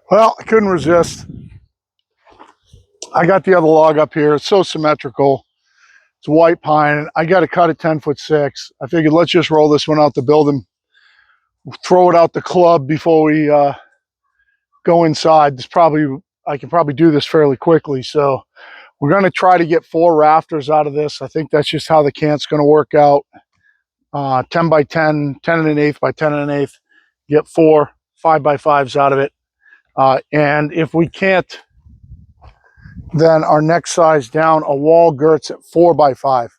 Well, I couldn't resist. I got the other log up here. It's so symmetrical. It's white pine. I got to cut it 10'6". I figured let's just roll this one out the building, throw it out the club before we go inside. I can probably do this fairly quickly. So we're going to try to get 4 rafters out of this. I think that's just how the cant's going to work out. 10 by 10, 10 1/8 by 10 1/8. Get 4 5x5s out of it. And if we can't, then our next size down, a wall girts at 4x5.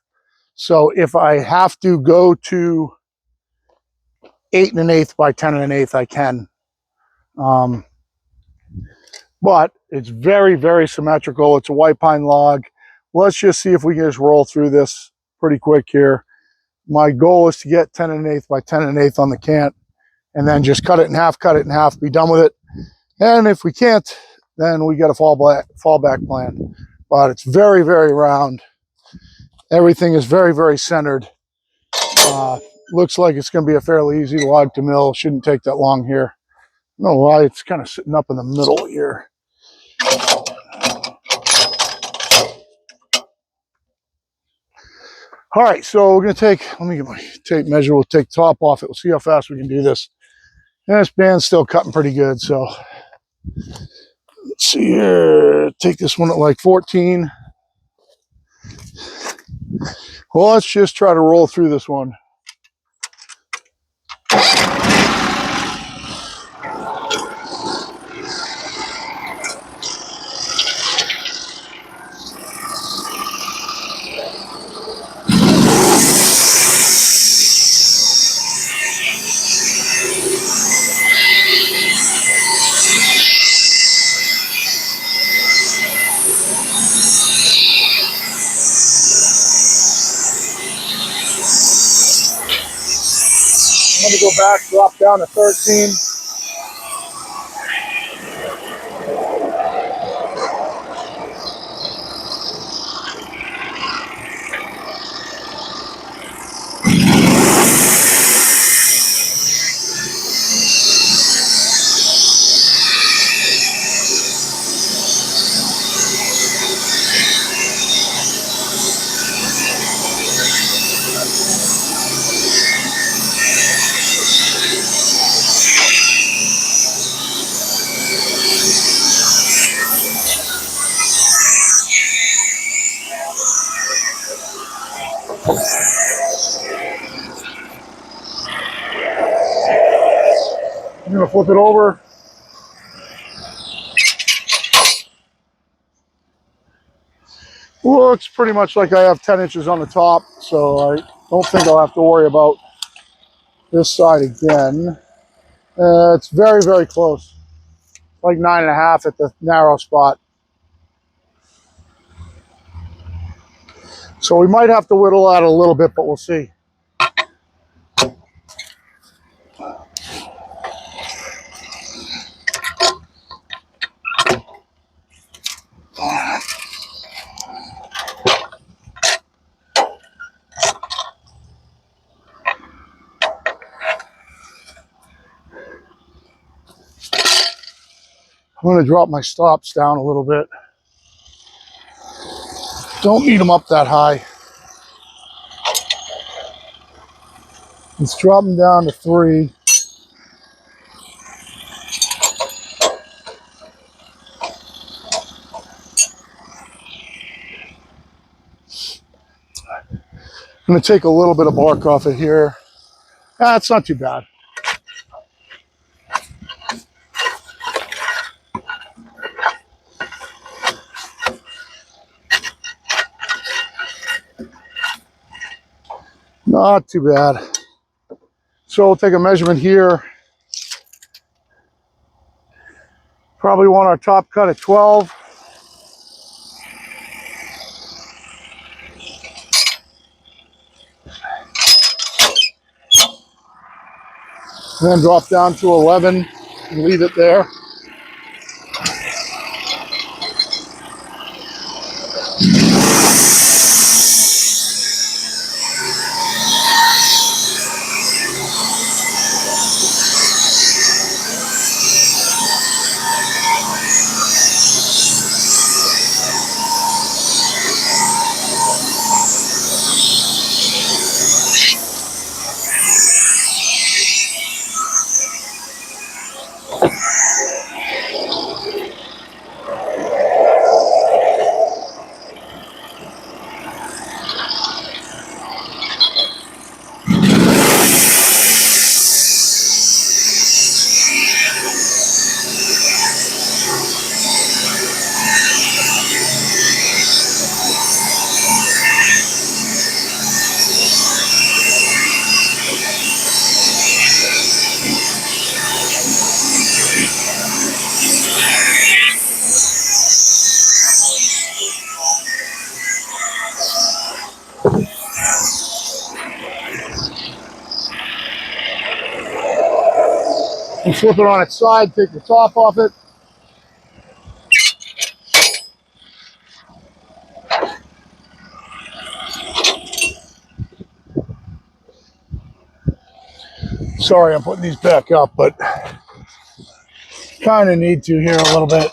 So if I have to go to 8 1/8 by 10 1/8, I can. But it's very, very symmetrical. It's a white pine log. Let's just see if we can just roll through this pretty quick here. My goal is to get 10 1/8 by 10 1/8 on the cant, and then just cut it in half, be done with it. And if we can't, then we get a fallback plan. But it's very, very round. Everything is very, very centered. Looks like it's going to be a fairly easy log to mill. Shouldn't take that long here. I don't know why it's kind of sitting up in the middle here. All right, so we're going to take, let me get my tape measure. We'll take the top off it. We'll see how fast we can do this. And this band's still cutting pretty good, so let's see here. Take this one at like 14. Well, let's just try to roll through this one. I'm going to go back, drop down to 13. I'm going to flip it over. Looks pretty much like I have 10 inches on the top, so I don't think I'll have to worry about this side again. It's very, very close. Like 9.5 at the narrow spot. So we might have to whittle out a little bit, but we'll see. I'm going to drop my stops down a little bit. Don't need them up that high. Let's drop them down to 3. I'm going to take a little bit of bark off it here. It's not too bad. Not too bad. So we'll take a measurement here. Probably want our top cut at 12. And then drop down to 11 and leave it there. Flip it on its side, take the top off it. Sorry, I'm putting these back up, but kind of need to here a little bit.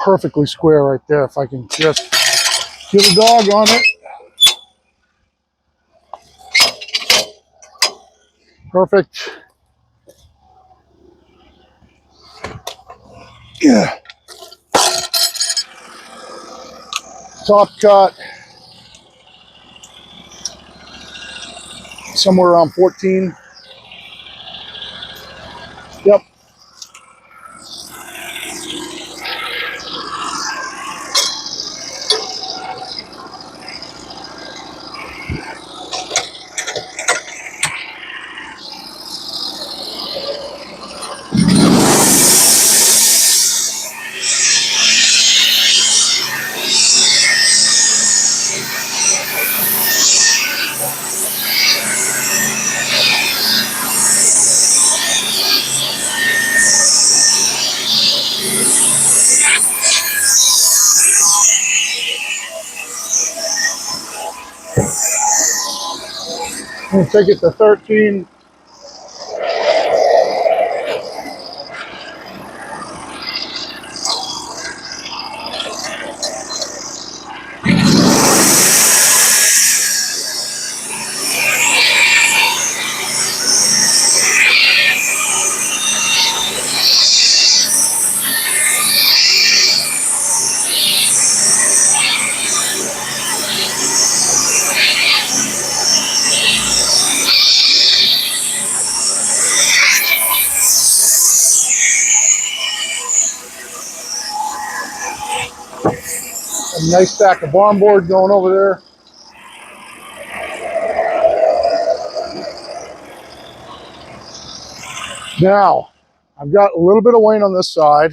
Perfectly square right there. If I can just get a dog on it. Perfect. Yeah. Top cut. Somewhere around 14. Yep. We'll take it to 13. A nice stack of barn board going over there. Now, I've got a little bit of weight on this side.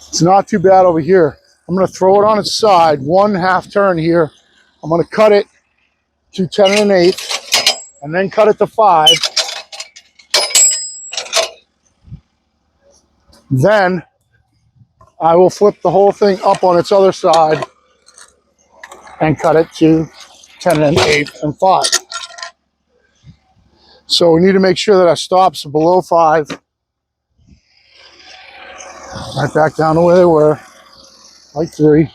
It's not too bad over here. I'm going to throw it on its side, 1/2 turn here. I'm going to cut it to 10 1/8 and then cut it to 5. Then I will flip the whole thing up on its other side and cut it to 10 1/8 and 5. So we need to make sure that our stops are below 5. Right back down to where they were, like 3.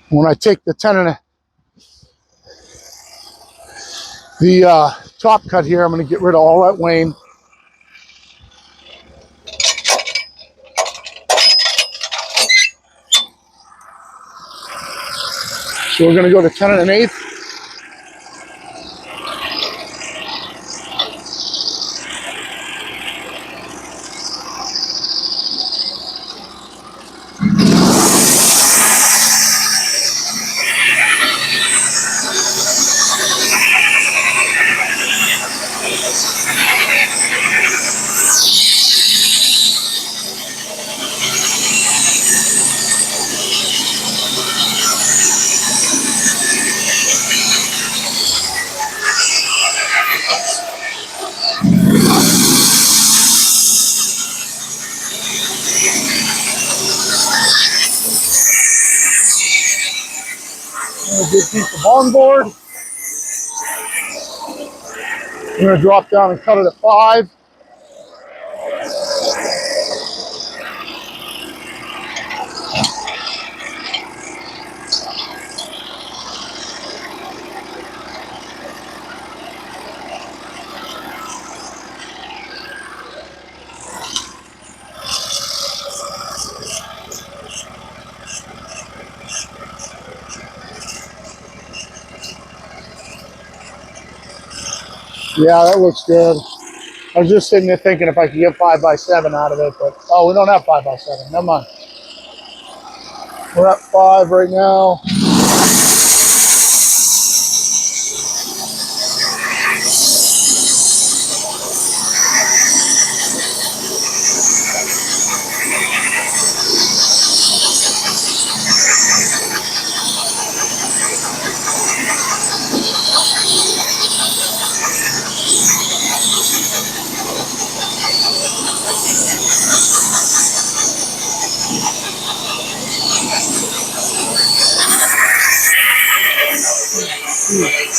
When I take the top cut here, I'm going to get rid of all that wane. So we're going to go to 10 1/8. A good piece of barn board. I'm going to drop down and cut it at 5. Yeah, that looks good. I was just sitting there thinking if I could get 5x7 out of it, but oh, we don't have 5x7. Never mind. We're at 5 right now.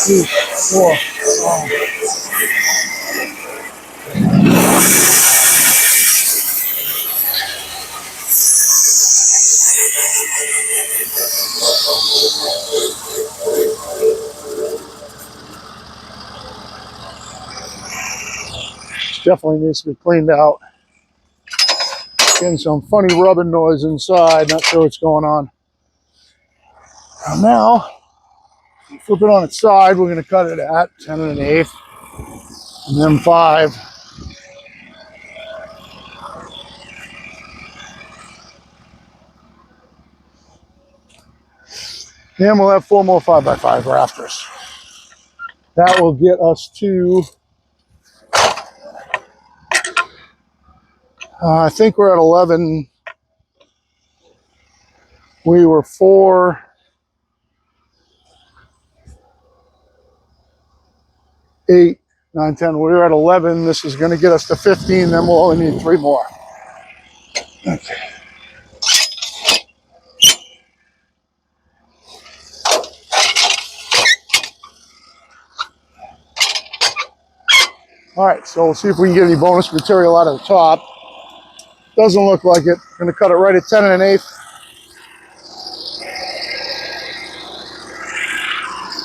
Two, four. Definitely needs to be cleaned out. Getting some funny rubbing noise inside. Not sure what's going on. And now, flip it on its side. We're going to cut it at 10 1/8, and then 5. Then we'll have 4 more 5x5 rafters. That will get us to, I think we're at 11. We were 4, 8, 9, 10. We were at 11. This is going to get us to 15. Then we'll only need 3 more. Okay. All right, so we'll see if we can get any bonus material out of the top. Doesn't look like it. I'm going to cut it right at 10 1/8.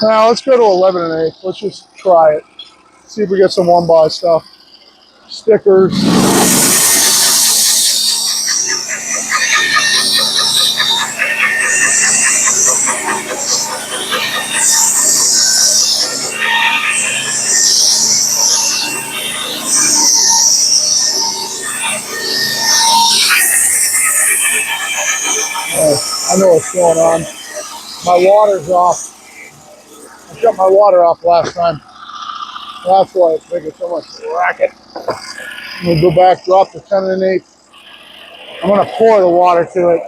Now let's go to 11 1/8. Let's just try it. See if we get some 1x stuff. Stickers. Oh, I know what's going on. My water's off. I shut my water off last time. That's why it's making so much racket. I'm going to go back, drop the 10 1/8. I'm going to pour the water to it.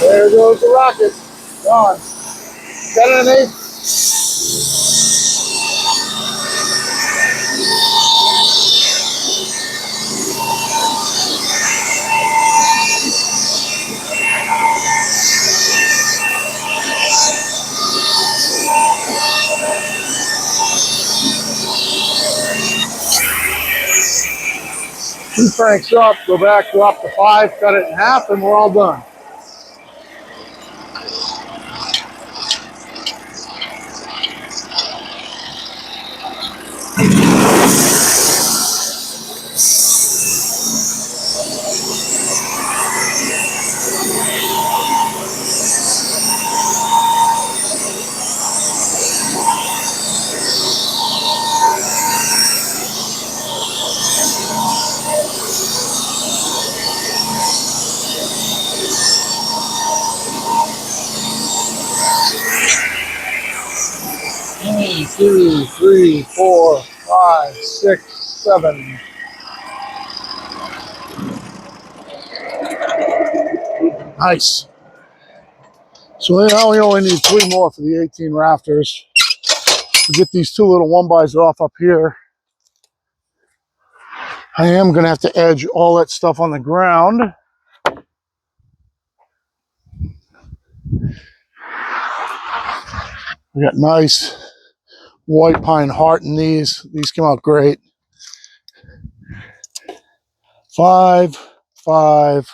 There goes the rocket. Gone. 10 1/8. Two cranks up, go back, drop the 5, cut it in half, and we're all done. One, 2, 3, 4, 5, 6, 7. Nice. So now we only need 3 more for the 18 rafters. To get these 2 little 1x's off up here. I am going to have to edge all that stuff on the ground. We got nice white pine heart in these. These came out great. 5, 5,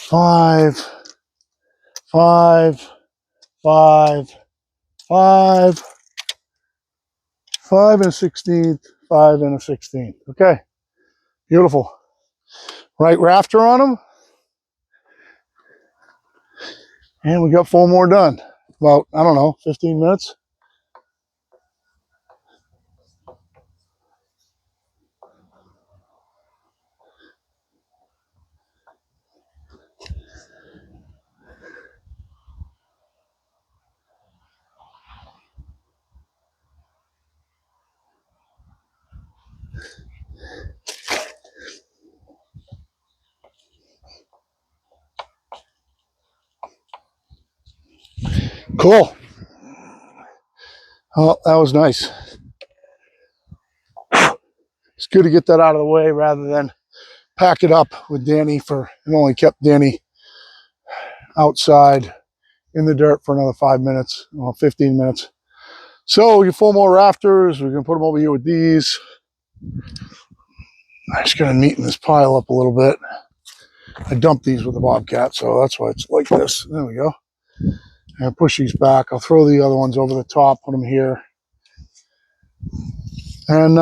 5, 5, 5, 5, 5 and 16th, 5 and a 16. Okay, beautiful. Right rafter on them. And we got 4 more done. About, I don't know, 15 minutes. Cool. Oh, that was nice. It's good to get that out of the way rather than pack it up with Danny for, it only kept Danny outside in the dirt for another 5 minutes, well, 15 minutes. So we get 4 more rafters. We're gonna put them over here with these. I'm just gonna neaten this pile up a little bit. I dumped these with the Bobcat, so that's why it's like this. There we go. And push these back. I'll throw the other ones over the top, put them here. And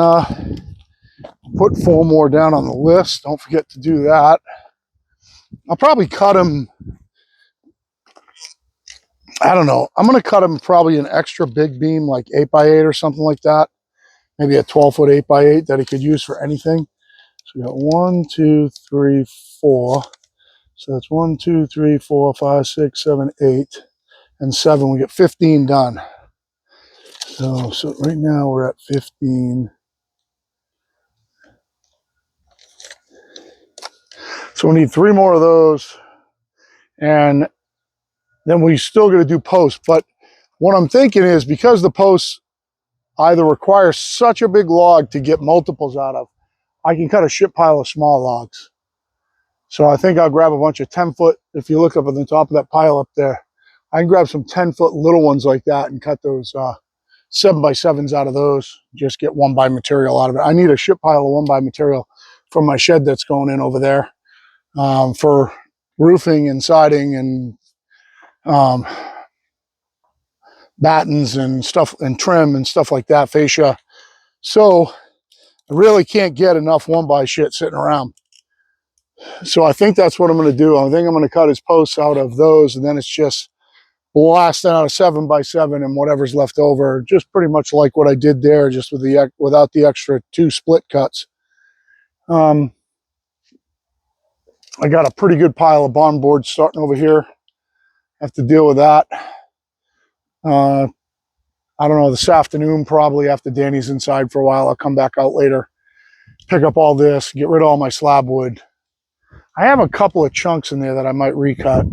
put 4 more down on the list. Don't forget to do that. I'll probably cut them, I don't know. I'm going to cut them probably an extra big beam, like 8x8 or something like that. Maybe a 12-foot 8x8 that he could use for anything. So we got 1, 2, 3, 4. So that's 1, 2, 3, 4, 5, 6, 7, 8, and 7. We get 15 done. So right now we're at 15. So we need 3 more of those. And then we still got to do posts. But what I'm thinking is, because the posts either require such a big log to get multiples out of, I can cut a ship pile of small logs. So I think I'll grab a bunch of 10-foot, if you look up at the top of that pile up there, I can grab some 10-foot little ones like that and cut those 7x7s out of those. Just get 1x material out of it. I need a ship pile of 1x material from my shed that's going in over there for roofing and siding and battens and stuff and trim and stuff like that, fascia. So I really can't get enough 1x shit sitting around. So I think that's what I'm going to do. I think I'm going to cut his posts out of those, and then it's just blasting out a 7x7 and whatever's left over, just pretty much like what I did there, just with the without the extra 2 split cuts. I got a pretty good pile of barn boards starting over here. Have to deal with that. I don't know, this afternoon, probably after Danny's inside for a while, I'll come back out later, pick up all this, get rid of all my slab wood. I have a couple of chunks in there that I might recut.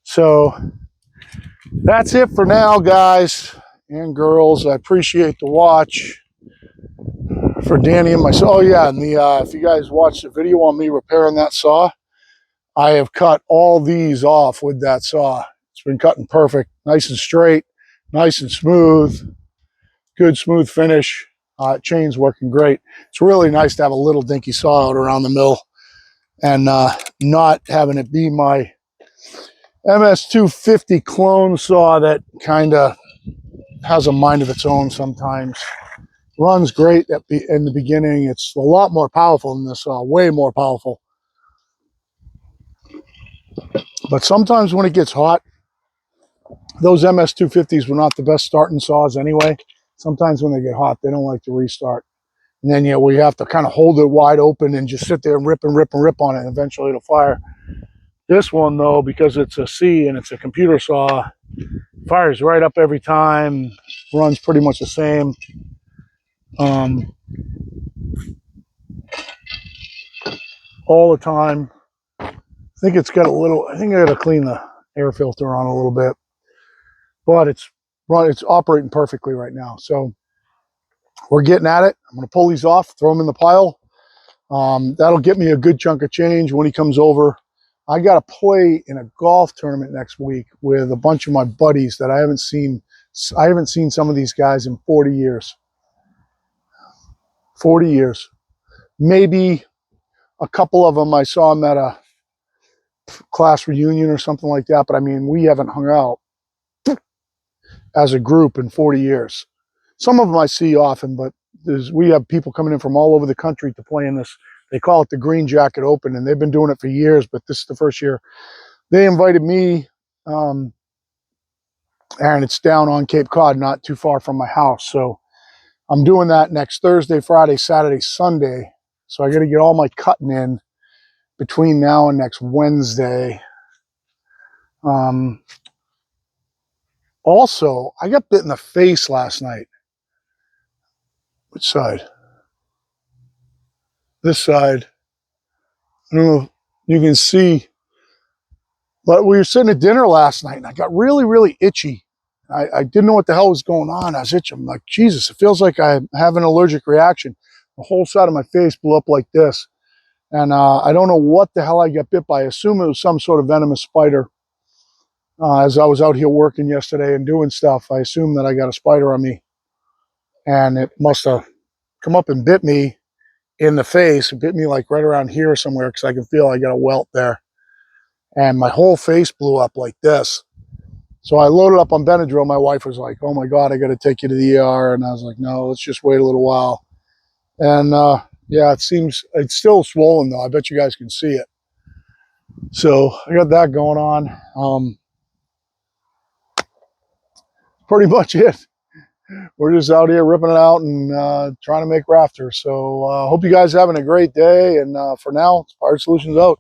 So that's it for now, guys and girls. I appreciate the watch for Danny and myself. Oh yeah, and if you guys watched the video on me repairing that saw, I have cut all these off with that saw. It's been cutting perfect, nice and straight, nice and smooth, good smooth finish. Chain's working great. It's really nice to have a little dinky saw out around the mill and not having it be my MS250 clone saw that kind of has a mind of its own sometimes. Runs great in the beginning. It's a lot more powerful than this saw, way more powerful. But sometimes when it gets hot, those MS250s were not the best starting saws anyway. Sometimes when they get hot, they don't like to restart. And then, we have to kind of hold it wide open and just sit there and rip and rip and rip on it, and eventually it'll fire. This one, though, because it's a C and it's a computer saw, fires right up every time, runs pretty much the same. All the time. I think it's got a little, I think I got to clean the air filter on a little bit, but it's operating perfectly right now. So we're getting at it. I'm going to pull these off, throw them in the pile. That'll get me a good chunk of change when he comes over. I got to play in a golf tournament next week with a bunch of my buddies that I haven't seen. I haven't seen some of these guys in 40 years. 40 years. Maybe a couple of them I saw them at a class reunion or something like that, but I mean, we haven't hung out as a group in 40 years. Some of them I see often, but we have people coming in from all over the country to play in this. They call it the Green Jacket Open, and they've been doing it for years, but this is the first year. They invited me, and it's down on Cape Cod, not too far from my house. So I'm doing that next Thursday, Friday, Saturday, Sunday. So I got to get all my cutting in between now and next Wednesday. Also, I got bit in the face last night. Which side? This side. I don't know if you can see, but we were sitting at dinner last night and I got really, really itchy. I didn't know what the hell was going on. I was itching. I'm like, Jesus, it feels like I have an allergic reaction. The whole side of my face blew up like this. And I don't know what the hell I got bit by. I assume it was some sort of venomous spider. As I was out here working yesterday and doing stuff, I assumed that I got a spider on me. And it must have come up and bit me in the face. It bit me like right around here somewhere because I can feel I got a welt there. And my whole face blew up like this. So I loaded up on Benadryl. My wife was like, oh my God, I got to take you to the ER. And I was like, no, let's just wait a little while. And yeah, it's still swollen though. I bet you guys can see it. So I got that going on. Pretty much it. We're just out here ripping it out and trying to make rafters. So hope you guys are having a great day. And for now, Pirate Solutions out.